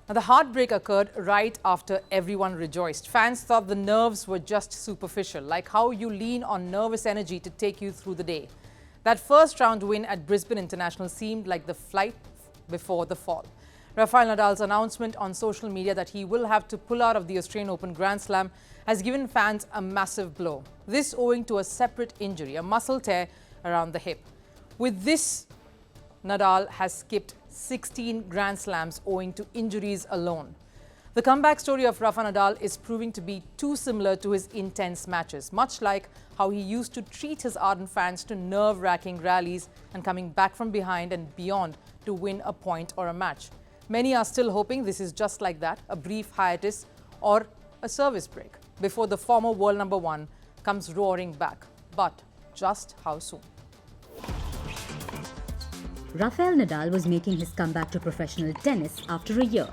Now, the heartbreak occurred right after everyone rejoiced. Fans thought the nerves were just superficial, like how you lean on nervous energy to take you through the day. That first round win at Brisbane International seemed like the flight before the fall. Rafael Nadal's announcement on social media that he will have to pull out of the Australian Open Grand Slam has given fans a massive blow. This owing to a separate injury, a muscle tear around the hip. With this, Nadal has skipped 16 Grand Slams owing to injuries alone. The comeback story of Rafa Nadal is proving to be too similar to his intense matches, much like how he used to treat his ardent fans to nerve-wracking rallies and coming back from behind and beyond to win a point or a match. Many are still hoping this is just like that, a brief hiatus or a service break, before the former world number one comes roaring back. But just how soon? Rafael Nadal was making his comeback to professional tennis after a year.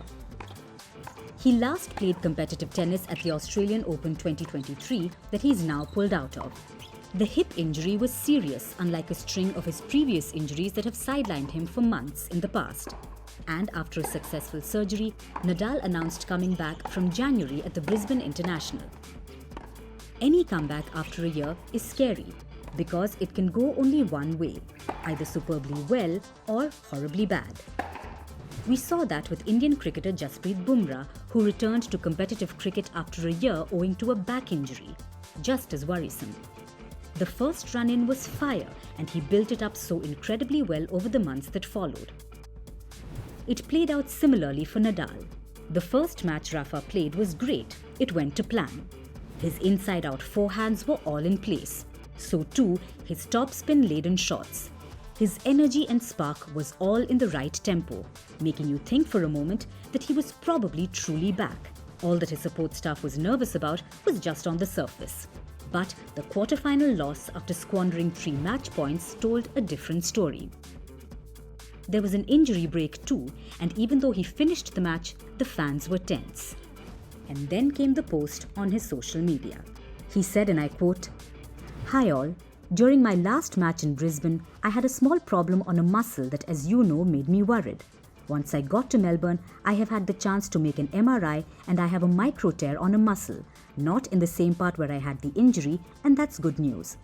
He last played competitive tennis at the Australian Open 2023 that he's now pulled out of. The hip injury was serious, unlike a string of his previous injuries that have sidelined him for months in the past. And after a successful surgery, Nadal announced coming back from January at the Brisbane International. Any comeback after a year is scary because it can go only one way, either superbly well or horribly bad. We saw that with Indian cricketer Jasprit Bumrah, who returned to competitive cricket after a year owing to a back injury, just as worrisome. The first run-in was fire, and he built it up so incredibly well over the months that followed. It played out similarly for Nadal. The first match Rafa played was great. It went to plan. His inside-out forehands were all in place. So too, his topspin-laden shots. His energy and spark was all in the right tempo, making you think for a moment that he was probably truly back. All that his support staff was nervous about was just on the surface. But the quarterfinal loss after squandering 3 match points told a different story. There was an injury break too, and even though he finished the match, the fans were tense. And then came the post on his social media. He said, and I quote, "Hi all, during my last match in Brisbane, I had a small problem on a muscle that, as you know, made me worried. Once I got to Melbourne, I have had the chance to make an MRI and I have a micro tear on a muscle, not in the same part where I had the injury, and that's good news.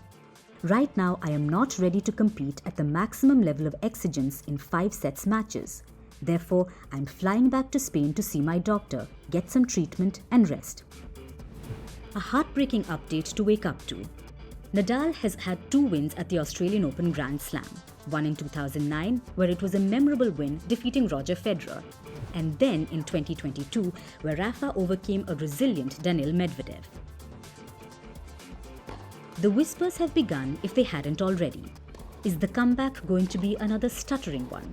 Right now, I am not ready to compete at the maximum level of exigence in 5 sets matches. Therefore, I'm flying back to Spain to see my doctor, get some treatment and rest." A heartbreaking update to wake up to. Nadal has had 2 wins at the Australian Open Grand Slam. One in 2009, where it was a memorable win defeating Roger Federer. And then in 2022, where Rafa overcame a resilient Daniil Medvedev. The whispers have begun if they hadn't already. Is the comeback going to be another stuttering one?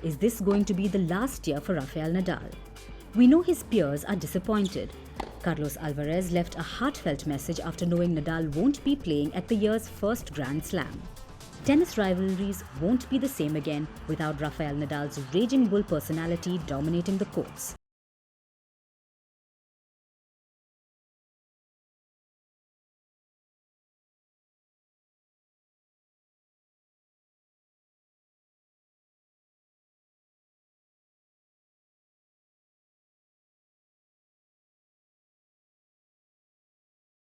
Is this going to be the last year for Rafael Nadal? We know his peers are disappointed. Carlos Alcaraz left a heartfelt message after knowing Nadal won't be playing at the year's first Grand Slam. Tennis rivalries won't be the same again without Rafael Nadal's raging bull personality dominating the courts.